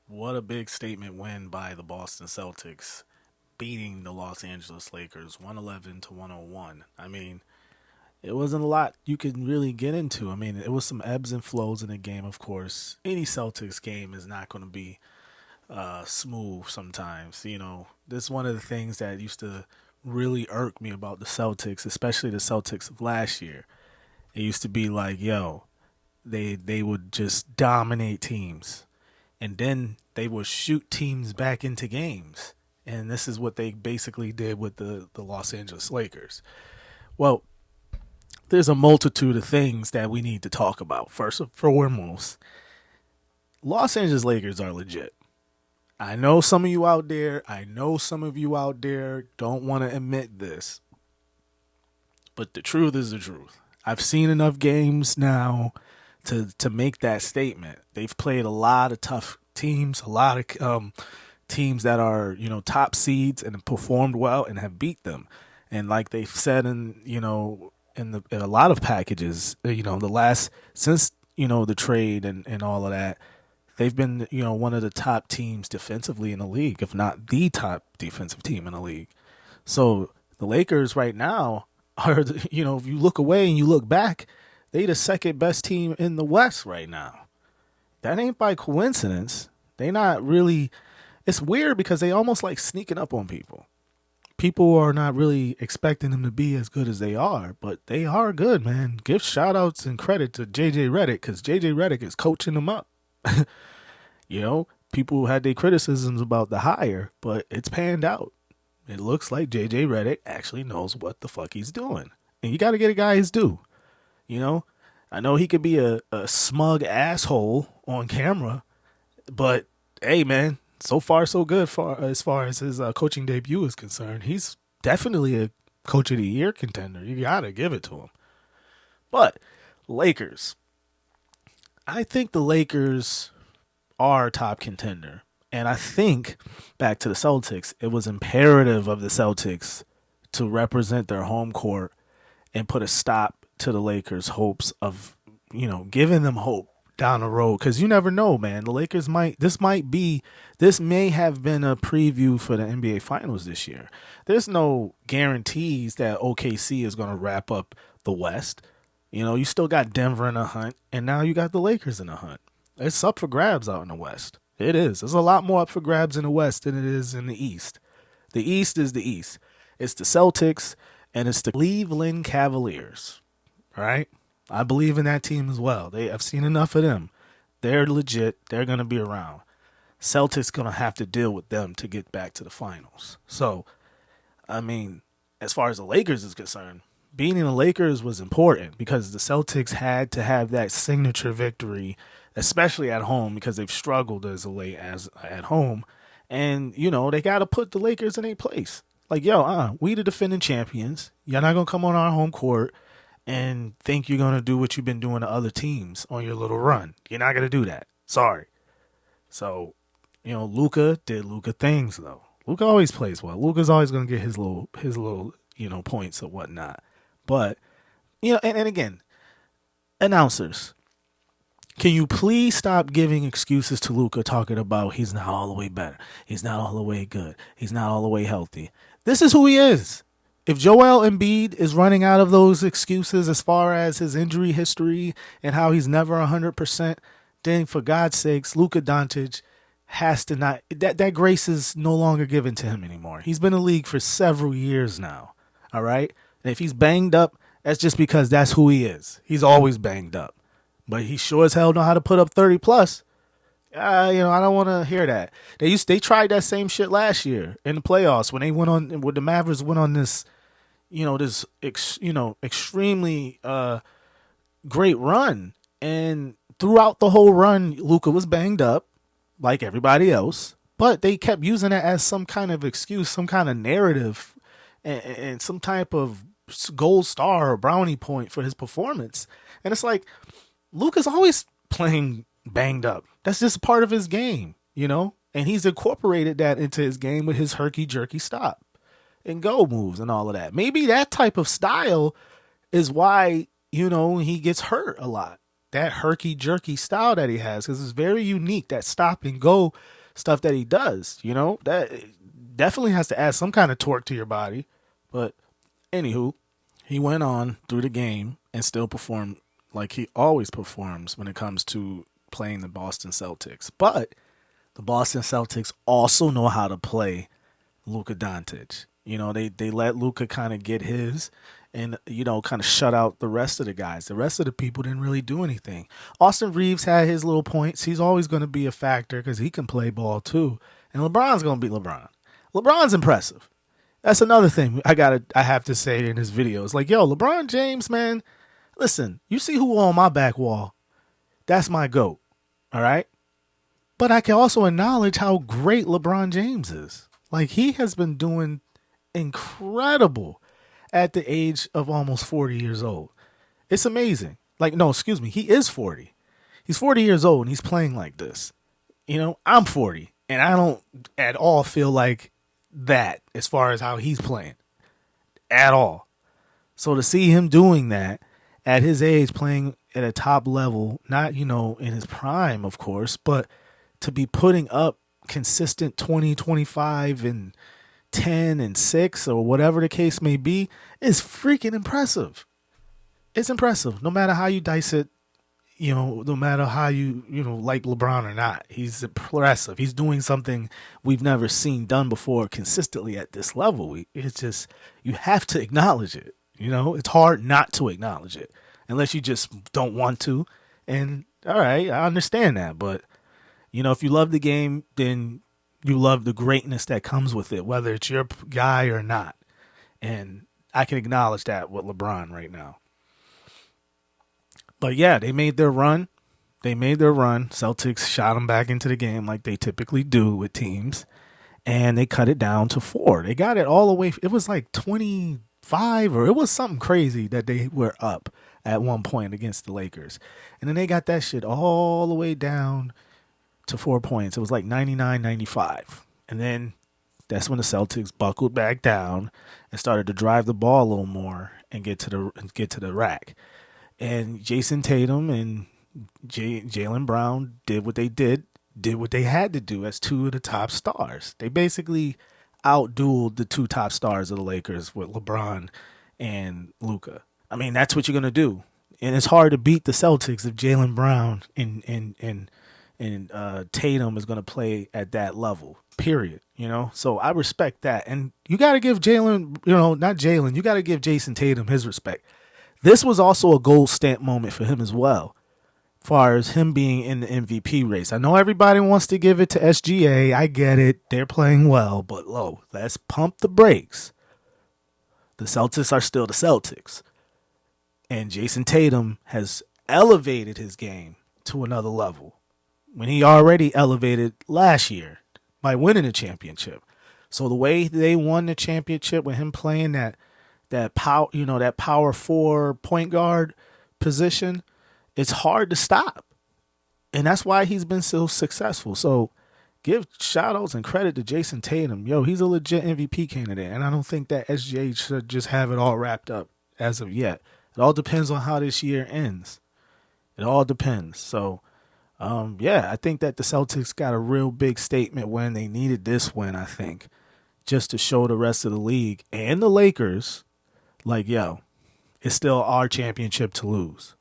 What a big statement win by the Boston Celtics, beating the Los Angeles Lakers 111 to 101. I mean, it wasn't a lot you could really get into. I mean, it was some ebbs and flows in the game, of course. Any Celtics game is not going to be smooth sometimes. This is one of the things that used to really irk me about the Celtics, especially the Celtics of last year. It used to be like, yo, they would just dominate teams, and then they would shoot teams back into games. And this is what they basically did with the Los Angeles Lakers. Well, there's a multitude of things that we need to talk about. First and foremost, Los Angeles Lakers are legit. I know some of you out there don't want to admit this, but the truth is the truth. I've seen enough games now to make that statement. They've played a lot of tough teams, a lot of teams that are top seeds and performed well and have beat them. And like they've said in a lot of packages, the last since the trade and all of that, they've been one of the top teams defensively in the league, if not the top defensive team in the league. So the Lakers right now are, if you look away and you look back, they the second best team in the West right now. That ain't by coincidence. They not really. It's weird because they almost like sneaking up on people. People are not really expecting them to be as good as they are, but they are good, man. Give shout outs and credit to JJ Redick because JJ Redick is coaching them up. People had their criticisms about the hire, but it's panned out. It looks like JJ Redick actually knows what the fuck he's doing. And you got to get a guy his due. I know he could be a smug asshole on camera, but hey, man, so far so good as far as his coaching debut is concerned. He's definitely a coach of the year contender. You got to give it to him. But Lakers, I think the Lakers are a top contender. And I think, back to the Celtics, it was imperative of the Celtics to represent their home court and put a stop to the Lakers' hopes of, giving them hope down the road. Because you never know, man. The Lakers this may have been a preview for the NBA Finals this year. There's no guarantees that OKC is going to wrap up the West. You still got Denver in the hunt, and now you got the Lakers in the hunt. It's up for grabs out in the West. It is. There's a lot more up for grabs in the West than it is in the East. The East is the East. It's the Celtics and it's the Cleveland Cavaliers. All right? I believe in that team as well. I've seen enough of them. They're legit. They're going to be around. Celtics going to have to deal with them to get back to the finals. So, I mean, as far as the Lakers is concerned, beating the Lakers was important because the Celtics had to have that signature victory, especially at home, because they've struggled as of late as at home. And, they got to put the Lakers in a place. Like, we the defending champions. You're not going to come on our home court and think you're going to do what you've been doing to other teams on your little run. You're not going to do that. Sorry. So, Luka did Luka things, though. Luka always plays well. Luka's always going to get his little, points or whatnot. But, and again, announcers, can you please stop giving excuses to Luka talking about he's not all the way better. He's not all the way good. He's not all the way healthy. This is who he is. If Joel Embiid is running out of those excuses as far as his injury history and how he's never 100%, then for God's sakes, Luka Doncic has to not, that grace is no longer given to him anymore. He's been in the league for several years now. All right. And if he's banged up, that's just because that's who he is. He's always banged up. But he sure as hell know how to put up 30 plus. I don't want to hear that. They tried that same shit last year in the playoffs when the Mavericks went on this, extremely great run. And throughout the whole run, Luka was banged up like everybody else. But they kept using it as some kind of excuse, some kind of narrative, and some type of gold star or brownie point for his performance. And it's like, Luka's always playing banged up. That's just part of his game, and he's incorporated that into his game with his herky-jerky stop and go moves and all of that. Maybe that type of style is why, he gets hurt a lot. that herky-jerky style that he has, because it's very unique, that stop and go stuff that he does. That definitely has to add some kind of torque to your body. But anywho, he went on through the game and still performed like he always performs when it comes to playing the Boston Celtics. But the Boston Celtics also know how to play Luka Doncic. They let Luka kind of get his and, kind of shut out the rest of the guys. The rest of the people didn't really do anything. Austin Reeves had his little points. He's always going to be a factor because he can play ball too. And LeBron's going to be LeBron. LeBron's impressive. That's another thing I have to say in this video. It's like, yo, LeBron James, man, listen, you see who on my back wall? That's my GOAT. All right? But I can also acknowledge how great LeBron James is. Like, he has been doing incredible at the age of almost 40 years old. It's amazing. Like, no, excuse me. He is 40. He's 40 years old and he's playing like this. I'm 40 and I don't at all feel like that as far as how he's playing at all. So to see him doing that at his age, playing at a top level, not, in his prime, of course, but to be putting up consistent 20, 25 and 10 and 6 or whatever the case may be is freaking impressive. It's impressive. No matter how you dice it, no matter how you like LeBron or not, he's impressive. He's doing something we've never seen done before consistently at this level. It's just, you have to acknowledge it. It's hard not to acknowledge it unless you just don't want to. And all right, I understand that. But, if you love the game, then you love the greatness that comes with it, whether it's your guy or not. And I can acknowledge that with LeBron right now. But yeah, they made their run. Celtics shot them back into the game like they typically do with teams. And they cut it down to 4. They got it all the way. It was like 25 or it was something crazy that they were up at one point against the Lakers. And then they got that shit all the way down to 4 points. It was like 99-95. And then that's when the Celtics buckled back down and started to drive the ball a little more and get to the rack. And Jason Tatum and Jaylen Brown did what they had to do as two of the top stars. They basically outdueled the two top stars of the Lakers with LeBron and Luka. I mean, that's what you're going to do. And it's hard to beat the Celtics if Jaylen Brown and Tatum is going to play at that level, period. So I respect that. And you got to give you got to give Jason Tatum his respect. This was also a gold stamp moment for him as well, as far as him being in the MVP race. I know everybody wants to give it to SGA. I get it. They're playing well, but let's pump the brakes. The Celtics are still the Celtics. And Jason Tatum has elevated his game to another level when he already elevated last year by winning the championship. So the way they won the championship with him playing that power 4 point guard position, it's hard to stop. And that's why he's been so successful. So give shout outs and credit to Jason Tatum. Yo, he's a legit MVP candidate. And I don't think that SGA should just have it all wrapped up as of yet. It all depends on how this year ends. It all depends. So, I think that the Celtics got a real big statement when they needed this win, I think, just to show the rest of the league and the Lakers, like, yo, it's still our championship to lose.